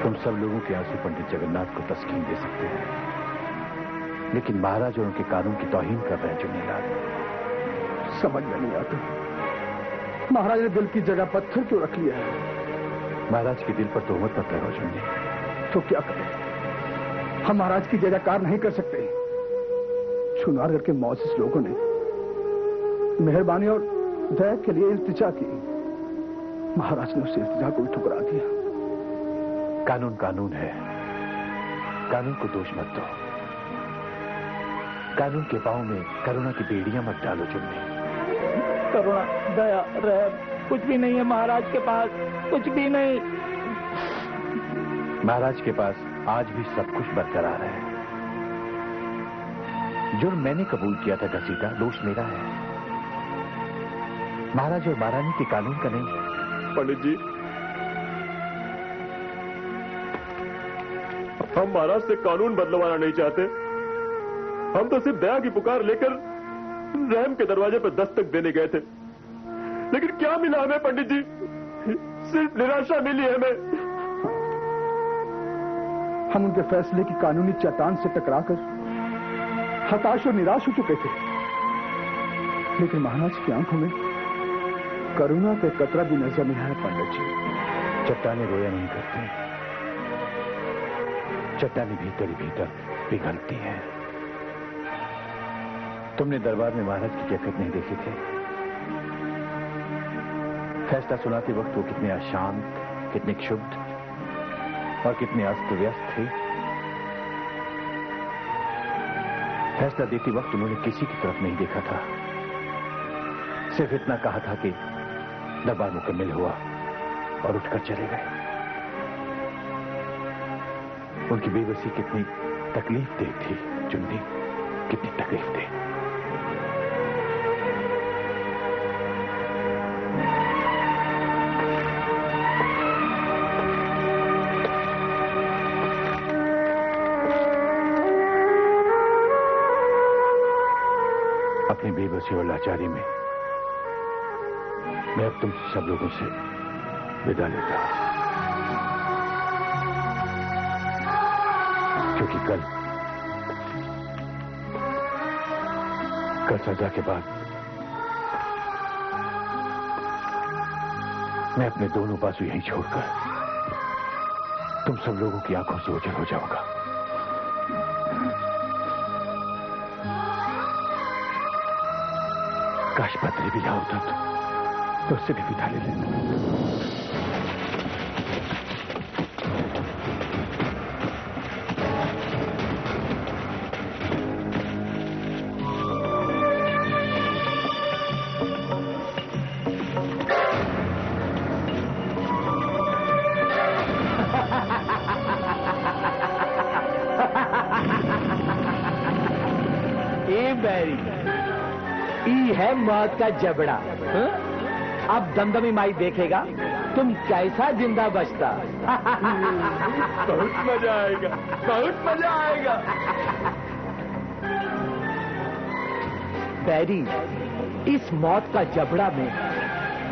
तुम सब लोगों के आंसू पंडित जगन्नाथ को तस्कीन दे सकते हैं, लेकिन महाराज और उनके कानून की तौहीन कर रहे हैं जुन्नीलाल। समझ में नहीं आता, महाराज ने दिल की जगह पत्थर क्यों रख लिया है? महाराज के दिल पर तोहमत मत लगाओ जुन्नी। तो क्या करें? हम महाराज की जयकार नहीं कर सकते। चुनारगढ़ के मौजूद लोगों ने मेहरबानी और दया के लिए इल्तिजा की, महाराज ने उस इल्तिजा को भी ठुकरा दिया। कानून कानून है, कानून को दोष मत दो। कानून के पांव में करुणा की बेड़ियां मत डालो जुन्नी। करुणा, दया, रहम कुछ भी नहीं है महाराज के पास, कुछ भी नहीं। महाराज के पास आज भी सब कुछ बरकरार है। जुर्म मैंने कबूल किया था घसीटा, दोष मेरा है, महाराज और महारानी के कानून का नहीं। पंडित जी, हम महाराज से कानून बदलवाना नहीं चाहते, हम तो सिर्फ दया की पुकार लेकर रहम के दरवाजे पर दस्तक देने गए थे। लेकिन क्या मिला हमें पंडित जी? सिर्फ निराशा मिली हमें। हम उनके फैसले की कानूनी चट्टान से टकराकर हताश और निराश हो चुके थे, लेकिन महाराज की आंखों में करुणा का कतरा भी नजर नहीं आया। पंडित जी, चट्टाने रोया नहीं करती, चट्टाने भीतर ही भीतर पिघलती है। तुमने दरबार में महाराज की कैफियत नहीं देखी थी? फैसला सुनाते वक्त वो कितने अशांत, कितने क्षुब्ध और कितने अस्त व्यस्त थे। फैसला देते वक्त उन्होंने किसी की तरफ नहीं देखा था, सिर्फ इतना कहा था कि दरबार मुकम्मल हुआ और उठकर चले गए। उनकी बेबसी कितनी तकलीफ दे थी जुन्नी, कितनी तकलीफ दे। अपनी बेबसी और लाचारी में मैं अब तुम सब लोगों से विदा लेता हूं, क्योंकि कल सजा के बाद मैं अपने दोनों बाजू यहीं छोड़कर तुम सब लोगों की आंखों से ओझल हो जाऊंगा। काश पत्री भी यहाँ होता तो उससे भी विदा ले लेता। ई है मौत का जबड़ा। अब दमदमी माई देखेगा तुम कैसा जिंदा बचता। बहुत मजा आएगा, बहुत मजा आएगा। बैरी, इस मौत का जबड़ा में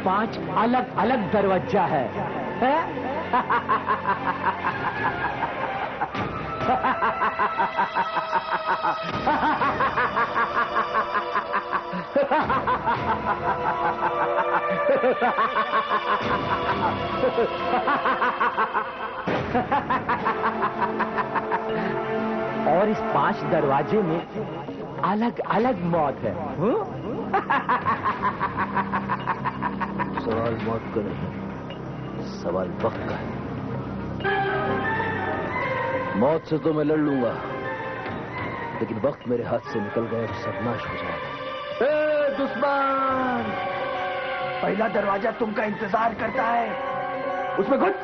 5 अलग अलग दरवाजा है? और इस 5 दरवाजे में अलग अलग मौत है। सवाल मौत का नहीं, सवाल वक्त का है। मौत से तो मैं लड़ लूंगा, लेकिन वक्त मेरे हाथ से निकल गया तो सर्वनाश हो जाएगा। दुश्मन, पहला दरवाजा तुमका इंतजार करता है, उसमें घुस।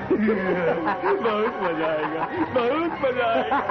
बहुत मजा आएगा, बहुत मजा आएगा।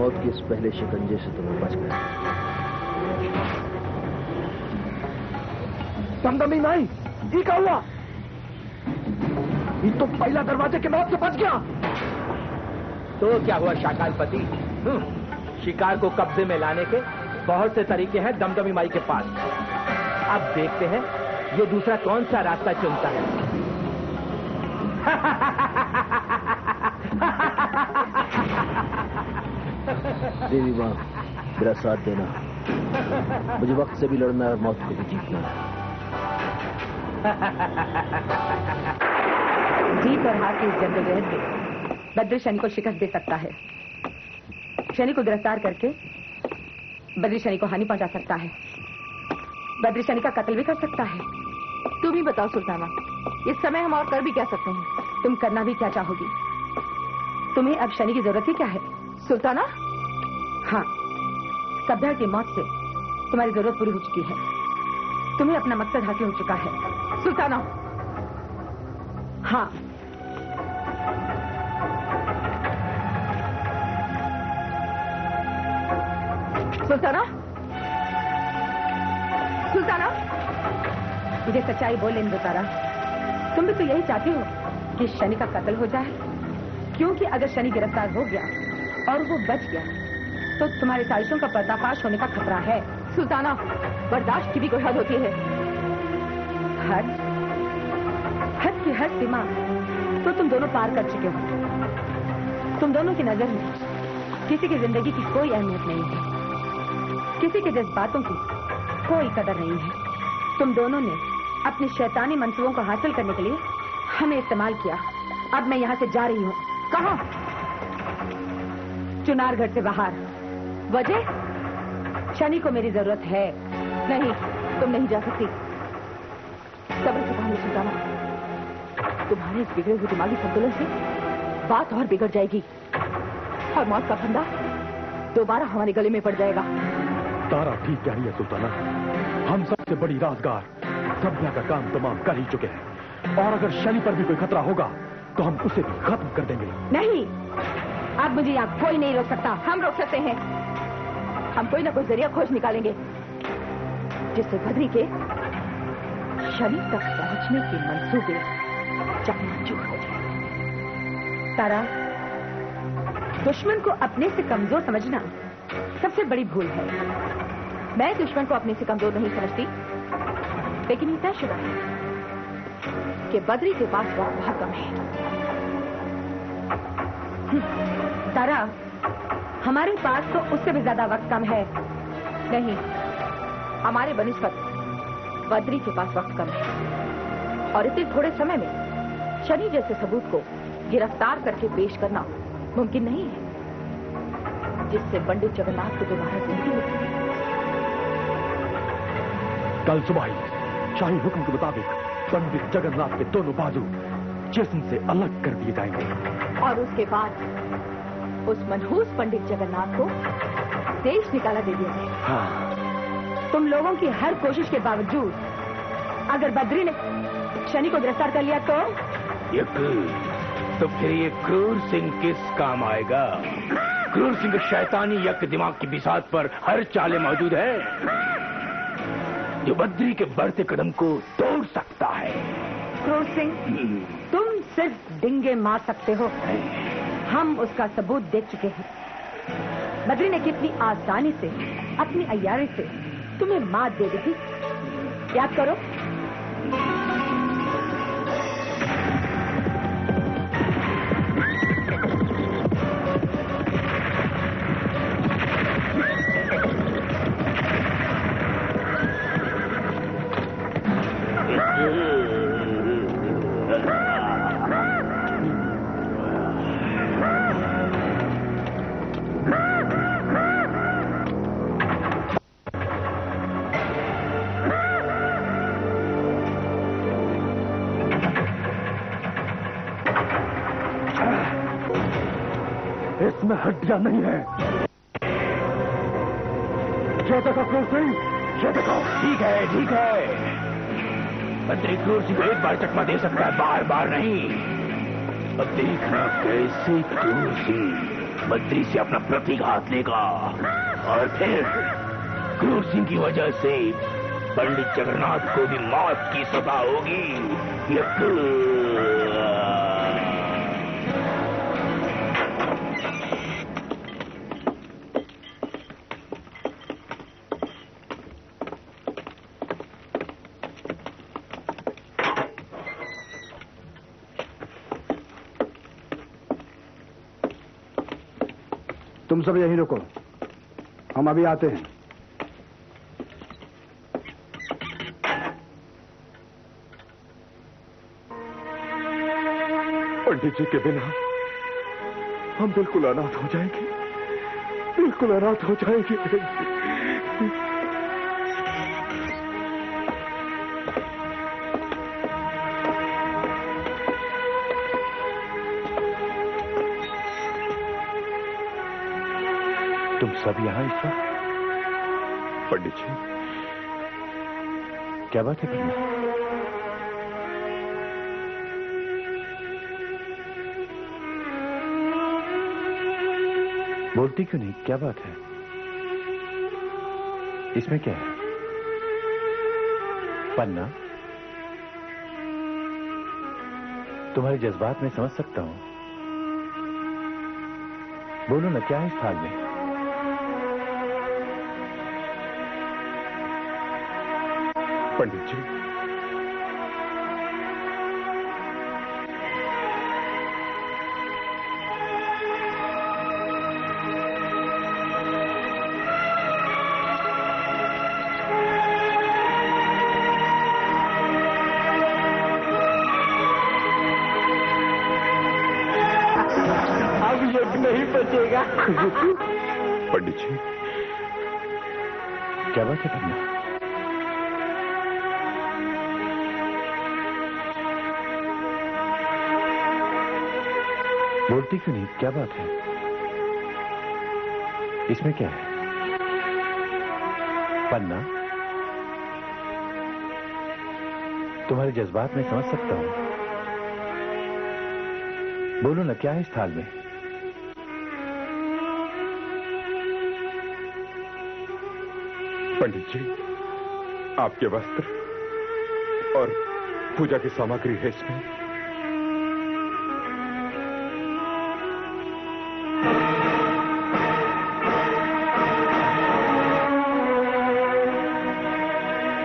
मौत के इस पहले शिकंजे से तुम्हें बच गया। दमदमी माई, ये क्या हुआ? ये तो पहला दरवाजे के मौत से बच गया। तो क्या हुआ शाकालपति? शिकार को कब्जे में लाने के बहुत से तरीके हैं दमदमी माई के पास। अब देखते हैं ये दूसरा कौन सा रास्ता चुनता है। देवी मां, मेरा साथ देना। मुझे वक्त से भी लड़ना है और मौत को भी जीतना है। जीत और हार की इस जद्दोजहद में बद्री शनि को शिकस्त दे सकता है। शनि को गिरफ्तार करके बद्री शनि को हानि पहुंचा सकता है। बद्री शनि का कत्ल भी कर सकता है। तुम ही बताओ सुल्ताना, इस समय हम और कर भी क्या सकते हैं? तुम करना भी क्या चाहोगी? तुम्हें अब शनि की जरूरत ही क्या है? सुल्ताना? हाँ, सभ्या की मौत से तुम्हारी जरूरत पूरी हो चुकी है। तुम्हें अपना मकसद हासिल हो चुका है। सुल्ताना? हाँ, सुल्ताना? सुल्ताना? मुझे सच्चाई बोल लेने दो तारा। तुम भी तो यही चाहती हो कि शनि का कत्ल हो जाए, क्योंकि अगर शनि गिरफ्तार हो गया और वो बच गया तो तुम्हारी साजिशों का पर्दाफाश होने का खतरा है। सुल्ताना, बर्दाश्त की भी कोई हद होती है। हद? हद की हद सीमा तो तुम दोनों पार कर चुके हो। तुम दोनों की नजर में किसी की जिंदगी की कोई अहमियत नहीं है, किसी के जज्बातों की कोई कदर नहीं है। तुम दोनों ने अपने शैतानी मंसूबों को हासिल करने के लिए हमें इस्तेमाल किया। अब मैं यहाँ से जा रही हूँ। कहाँ? चुनारगढ़ से बाहर। वजह? शनि को मेरी जरूरत है। नहीं, तुम नहीं जा सकती। सब्र से काम सुल्ताना, तुम्हारे इस बिगड़े हुए दिमागी संतुलन से बात और बिगड़ जाएगी और मौत का फंदा दोबारा हमारे गले में पड़ जाएगा। तारा ठीक कह रही है सुल्ताना। हम सबसे बड़ी राजगार सभ्या का काम तमाम कर ही चुके हैं, और अगर शनि पर भी कोई खतरा होगा तो हम उसे भी खत्म कर देंगे। नहीं, अब मुझे यहाँ कोई नहीं रोक सकता। हम रोक सकते हैं। हम कोई ना कोई जरिया खोज निकालेंगे जिससे बद्री के शनि तक पहुंचने के मंसूबे चकनाचूर हो जाए। तारा, दुश्मन को अपने से कमजोर समझना सबसे बड़ी भूल है। मैं दुश्मन को अपने से कमजोर नहीं समझती, लेकिन ये तयशुदा है कि बद्री के पास वक्त बहुत कम है। तारा, हमारे पास तो उससे भी ज्यादा वक्त कम है। नहीं, हमारे बनिस्बत बद्री के पास वक्त कम है, और इतने थोड़े समय में शनि जैसे सबूत को गिरफ्तार करके पेश करना मुमकिन नहीं है जिससे पंडित जगन्नाथ को दोबारा जिंदगी मिले। कल सुबह ही शाही हुक्म के मुताबिक पंडित जगन्नाथ के दोनों बाजू जिस्म से अलग कर दिए जाएंगे, और उसके बाद उस मनहूस पंडित जगन्नाथ को देश निकाला दे दिया जाएगा। हाँ। तुम लोगों की हर कोशिश के बावजूद अगर बद्री ने शनि को गिरफ्तार कर लिया तो फिर ये क्रूर सिंह किस काम आएगा? क्रूर सिंह शैतानी यक दिमाग की बिसात पर हर चाले मौजूद है जो बद्री के बढ़ते कदम को तोड़ सकता है। क्रूर सिंह, तुम सिर्फ डिंगे मार सकते हो। हम उसका सबूत देख चुके हैं। बद्री ने कितनी आसानी से अपनी अय्यारी से तुम्हें मात दे दी थी, याद करो। इसमें हड्डियां नहीं है। ये देखो क्रूर सिंह, ये देखो। ठीक है, ठीक है। बद्री क्रूर सिंह को एक बार चकमा दे सकता है, बार बार नहीं। अब देखना कैसे क्रूर सिंह बद्री से अपना प्रतिघात लेगा और फिर क्रूर सिंह की वजह से पंडित जगन्नाथ को भी मौत की सजा होगी। तुम सब यहीं रुको, हम अभी आते हैं। पंडित जी के बिना हम बिल्कुल अनाथ हो जाएंगे, बिल्कुल अनाथ हो जाएंगे। तुम सब यहां इस वक्त? पंडित जी, क्या बात है पन्ना? बोलती क्यों नहीं? क्या बात है? इसमें क्या है? पन्ना, तुम्हारे जज्बात में समझ सकता हूं। बोलो ना, क्या है इस हाल में? पंडित जी, अब यज्ञ नहीं बचेगा। पंडित जी, क्या बात है पन्ना? बोलती क्यों नहीं? क्या बात है? इसमें क्या है? पन्ना, तुम्हारे जज्बात में समझ सकता हूं। बोलो ना, क्या है इस थाल में? पंडित जी, आपके वस्त्र और पूजा की सामग्री है इसमें।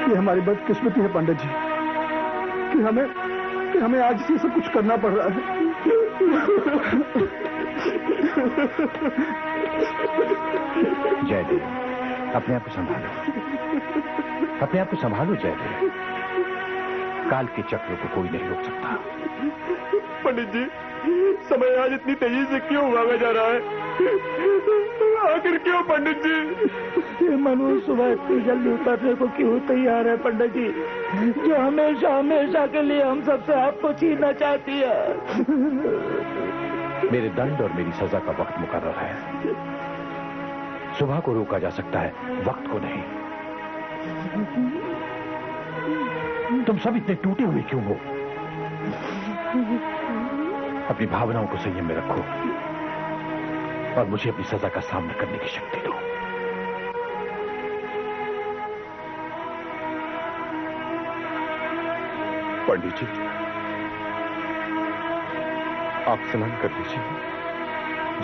ये हमारी बदकिस्मती है पंडित जी कि हमें आज से सब कुछ करना पड़ रहा है। जयदेव, अपने आप को संभालो, अपने आप को संभालो जयदेव। काल के चक्र को कोई नहीं रोक सकता। पंडित जी, समय आज इतनी तेजी से क्यों भागा जा रहा है? आखिर क्यों पंडित जी? मनु सुबह इतनी जल्दी उतरने को क्यों तैयार है पंडित जी, जो हमेशा हमेशा के लिए हम सबसे आपको छीनना चाहती है। मेरे दंड और मेरी सजा का वक्त मुकर्रर है। सुबह को रोका जा सकता है, वक्त को नहीं। तुम सब इतने टूटे हुए क्यों हो? अपनी भावनाओं को संयम में रखो और मुझे अपनी सजा का सामना करने की शक्ति दो। पंडित जी, आप स्नान कर लीजिए।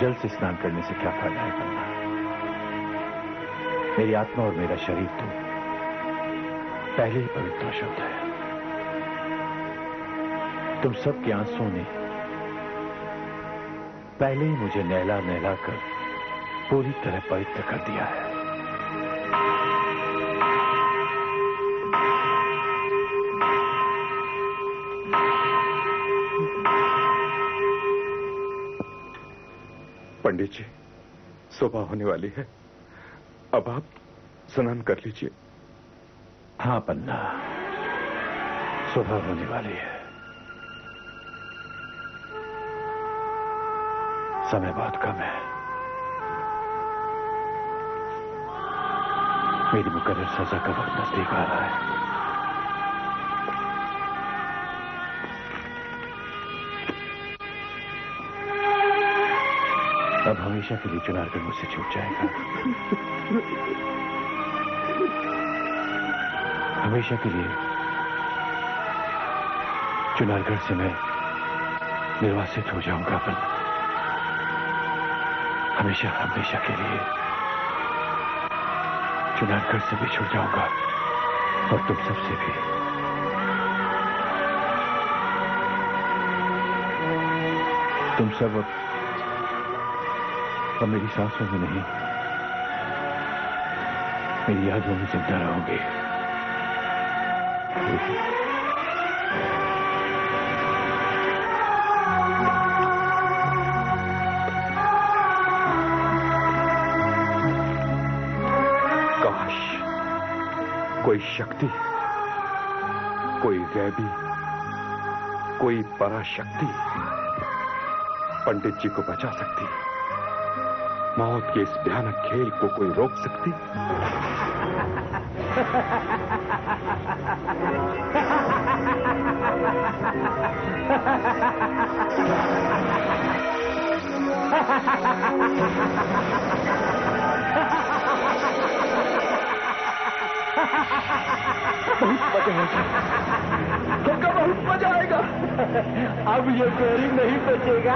जल से स्नान करने से क्या फायदा है पन्ना? मेरी आत्मा और मेरा शरीर तो पहले ही पवित्र शुद्ध है। तुम सबके आंसुओं ने पहले ही मुझे नहला नहला कर पूरी तरह पवित्र कर दिया है। पंडित जी, सुबह होने वाली है, अब आप स्नान कर लीजिए। हाँ पन्ना, सुबह होने वाली है। समय बहुत कम है। मेरी मुकर्रर सजा का वक्त नजदीक आ रहा है। अब हमेशा के लिए चुनारगढ़ मुझसे छूट जाएगा। हमेशा के लिए चुनारगढ़ से मैं निर्वासित हो जाऊंगा, पर हमेशा हमेशा के लिए चुनारगढ़ से बिछुड़ जाऊंगा, और तुम सबसे भी। तुम सब अब मेरी सांसों में नहीं, मेरी यादों में जिंदा रहोगे। काश कोई शक्ति, कोई गैबी, कोई पराशक्ति पंडित जी को बचा सकती, मौत के इस भयानक खेल को कोई रोक सकती। बहुत मजा आएगा। अब ये गौरी नहीं बचेगा।